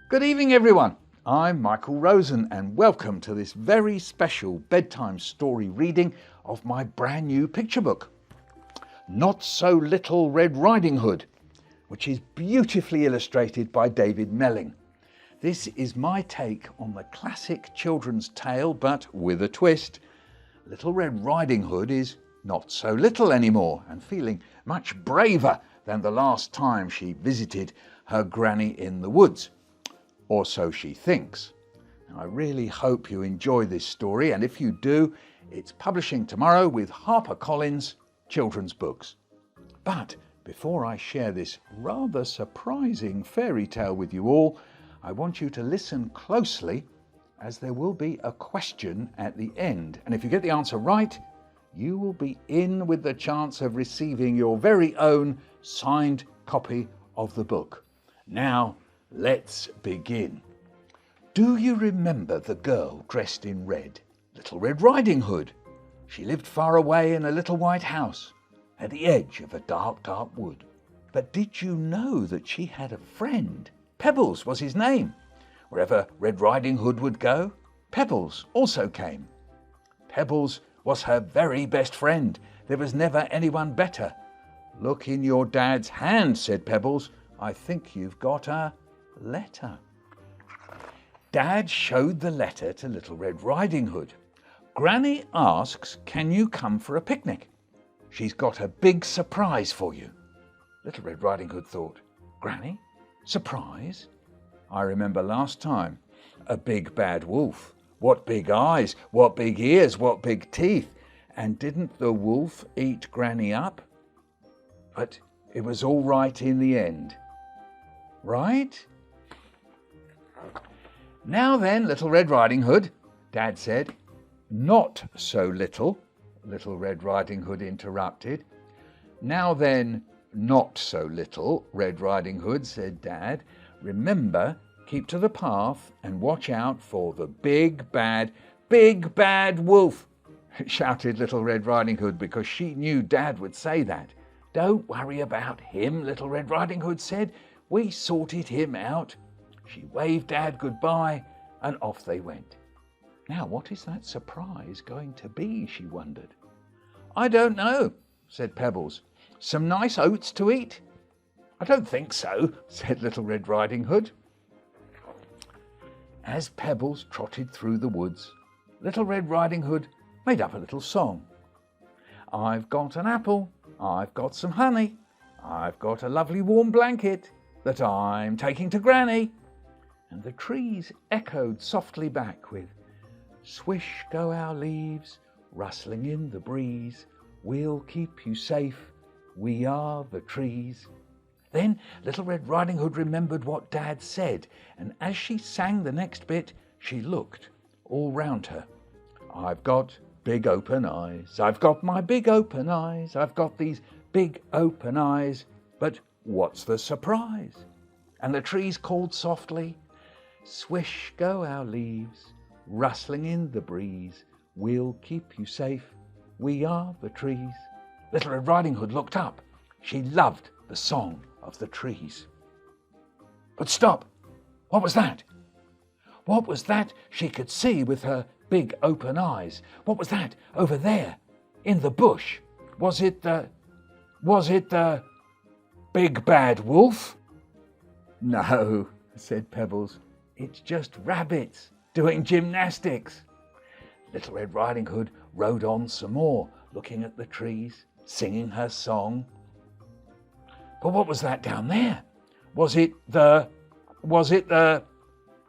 Good evening, everyone. I'm Michael Rosen, and welcome to this very special bedtime story reading of my brand new picture book, Not So Little Red Riding Hood, which is beautifully illustrated by David Melling. This is my take on the classic children's tale, but with a twist. Little Red Riding Hood is not so little anymore and feeling much braver than the last time she visited her granny in the woods. Or so she thinks. Now, I really hope you enjoy this story, and if you do, it's publishing tomorrow with HarperCollins Children's Books. But before I share this rather surprising fairy tale with you all, I want you to listen closely, as there will be a question at the end. And if you get the answer right, you will be in with the chance of receiving your very own signed copy of the book. Now, let's begin. Do you remember the girl dressed in red? Little Red Riding Hood. She lived far away in a little white house at the edge of a dark, dark wood. But did you know that she had a friend? Pebbles was his name. Wherever Red Riding Hood would go, Pebbles also came. Pebbles was her very best friend. There was never anyone better. Look in your dad's hand, said Pebbles. I think you've got a letter. Dad showed the letter to Little Red Riding Hood. Granny asks, can you come for a picnic? She's got a big surprise for you. Little Red Riding Hood thought, Granny? Surprise? I remember last time, a big bad wolf. What big eyes, what big ears, what big teeth. And didn't the wolf eat Granny up? But it was all right in the end. Right? Now then, Little Red Riding Hood, Dad said. Not so little, Little Red Riding Hood interrupted. Now then, not so little, Red Riding Hood, said Dad. Remember, keep to the path and watch out for the big bad wolf, shouted Little Red Riding Hood because she knew Dad would say that. Don't worry about him, Little Red Riding Hood said. We sorted him out. She waved Dad goodbye and off they went. Now, what is that surprise going to be, she wondered. I don't know, said Pebbles. Some nice oats to eat? I don't think so, said Little Red Riding Hood. As Pebbles trotted through the woods, Little Red Riding Hood made up a little song. I've got an apple, I've got some honey, I've got a lovely warm blanket that I'm taking to Granny. And the trees echoed softly back with, swish go our leaves, rustling in the breeze, we'll keep you safe, we are the trees. Then Little Red Riding Hood remembered what Dad said, and as she sang the next bit, she looked all round her. I've got big open eyes, I've got my big open eyes, I've got these big open eyes, but what's the surprise? And the trees called softly, swish go our leaves, rustling in the breeze, we'll keep you safe, we are the trees. Little Red Riding Hood looked up. She loved the song of the trees. But stop! What was that? What was that she could see with her big open eyes? What was that over there in the bush? Was it the big bad wolf? No, said Pebbles. It's just rabbits doing gymnastics. Little Red Riding Hood rode on some more, looking at the trees, singing her song. But what was that down there? Was it the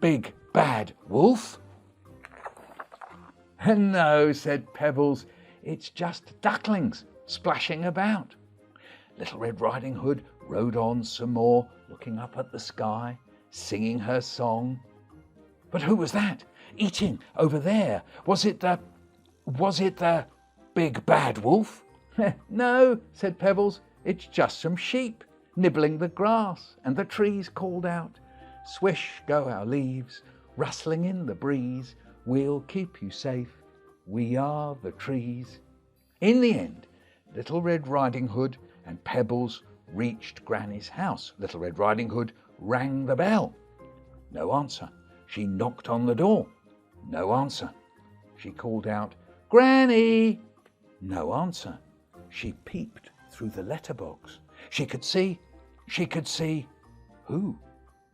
big bad wolf? No, said Pebbles. It's just ducklings splashing about. Little Red Riding Hood rode on some more, looking up at the sky, singing her song. But who was that eating over there? Was it the big bad wolf? No, said Pebbles. It's just some sheep nibbling the grass, and the trees called out, swish go our leaves, rustling in the breeze, we'll keep you safe, we are the trees. In the end, Little Red Riding Hood and Pebbles reached Granny's house. Little Red Riding Hood rang the bell. No answer. She knocked on the door. No answer. She called out, "Granny!" No answer. She peeped through the letterbox. She could see who?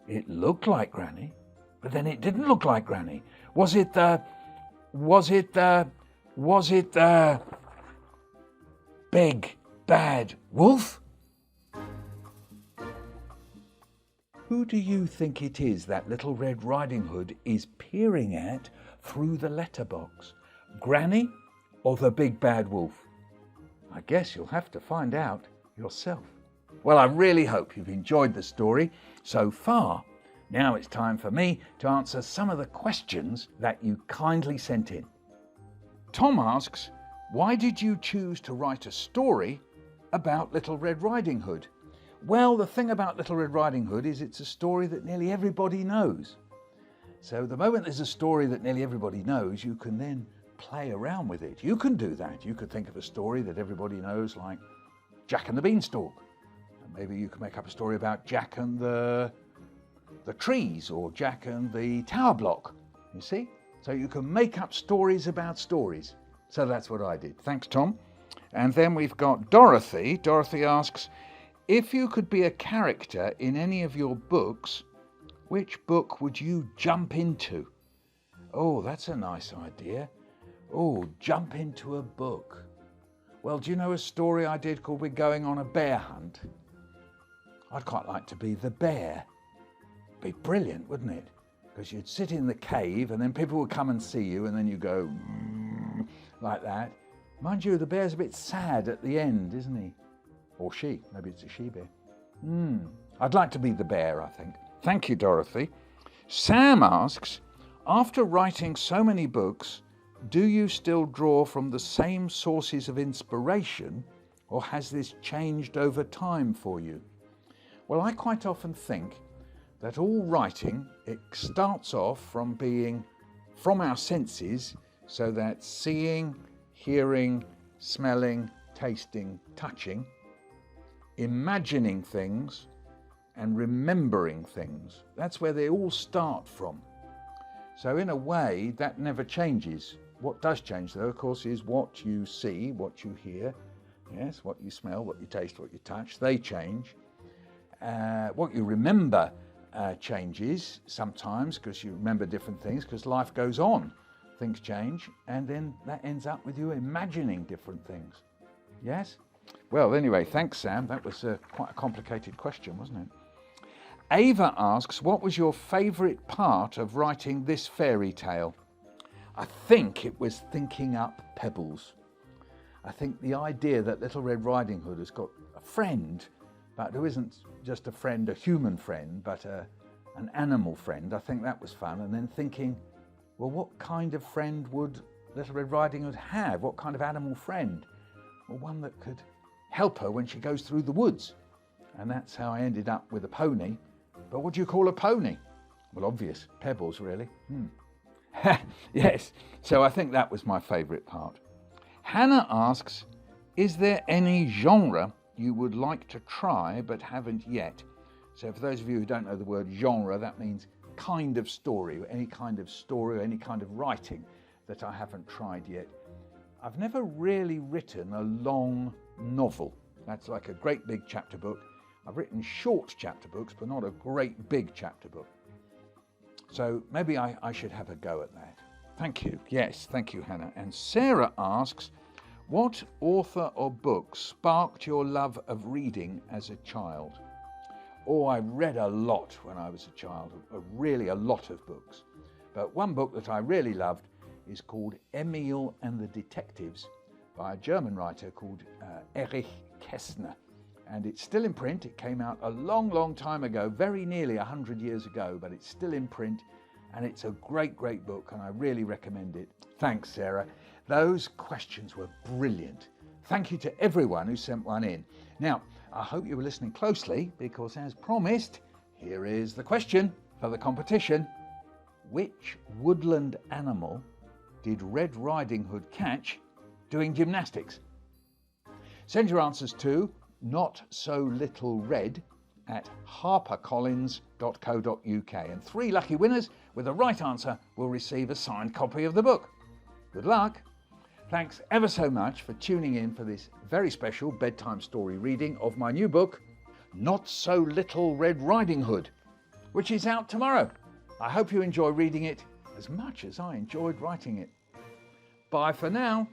It looked like Granny, but then it didn't look like Granny. Was it the big bad wolf? Who do you think it is that Little Red Riding Hood is peering at through the letterbox? Granny or the big bad wolf? I guess you'll have to find out yourself. Well, I really hope you've enjoyed the story so far. Now it's time for me to answer some of the questions that you kindly sent in. Tom asks, why did you choose to write a story about Little Red Riding Hood? Well, the thing about Little Red Riding Hood is it's a story that nearly everybody knows. So the moment there's a story that nearly everybody knows, you can then play around with it. You can do that. You could think of a story that everybody knows, like Jack and the Beanstalk. And maybe you could make up a story about Jack and the trees, or Jack and the tower block, you see? So you can make up stories about stories. So that's what I did. Thanks, Tom. And then we've got Dorothy. Dorothy asks, if you could be a character in any of your books, which book would you jump into? Oh, that's a nice idea. Oh, jump into a book. Well, do you know a story I did called We're Going on a Bear Hunt? I'd quite like to be the bear. Be brilliant, wouldn't it? Because you'd sit in the cave and then people would come and see you and then you go like that. Mind you, the bear's a bit sad at the end, isn't he? Or she. Maybe it's a she-bear. I'd like to be the bear, I think. Thank you, Dorothy. Sam asks, after writing so many books, do you still draw from the same sources of inspiration, or has this changed over time for you? Well, I quite often think that all writing, it starts off from being from our senses, so that seeing, hearing, smelling, tasting, touching, imagining things and remembering things. That's where they all start from. So in a way, that never changes. What does change, though, of course, is what you see, what you hear, yes, what you smell, what you taste, what you touch. They change. What you remember changes sometimes, because you remember different things, because life goes on. Things change, and then that ends up with you imagining different things. Yes? Well, anyway, thanks, Sam. That was quite a complicated question, wasn't it? Ava asks, what was your favourite part of writing this fairy tale? I think it was thinking up pebbles. I think the idea that Little Red Riding Hood has got a friend, but who isn't just a friend, a human friend, but an animal friend, I think that was fun. And then thinking, well, what kind of friend would Little Red Riding Hood have? What kind of animal friend? Well, one that could help her when she goes through the woods. And that's how I ended up with a pony. But what do you call a pony? Well, obvious, pebbles, really. Yes, so I think that was my favourite part. Hannah asks, is there any genre you would like to try but haven't yet? So for those of you who don't know the word genre, that means kind of story, or any kind of story, or any kind of writing that I haven't tried yet. I've never really written a long novel. That's like a great big chapter book. I've written short chapter books, but not a great big chapter book. So maybe I should have a go at that. Thank you. Yes, thank you, Hannah. And Sarah asks, what author or book sparked your love of reading as a child? Oh, I read a lot when I was a child, really a lot of books. But one book that I really loved is called Emil and the Detectives by a German writer called Erich Kästner. And it's still in print. It came out a long, long time ago, very nearly 100 years ago, but it's still in print. And it's a great, great book, and I really recommend it. Thanks, Sarah. Those questions were brilliant. Thank you to everyone who sent one in. Now, I hope you were listening closely, because as promised, here is the question for the competition. Which woodland animal did Red Riding Hood catch doing gymnastics? Send your answers to Not So Little Red at harpercollins.co.uk, and 3 lucky winners with the right answer will receive a signed copy of the book. Good luck! Thanks ever so much for tuning in for this very special bedtime story reading of my new book, Not So Little Red Riding Hood, which is out tomorrow. I hope you enjoy reading it as much as I enjoyed writing it. Bye for now.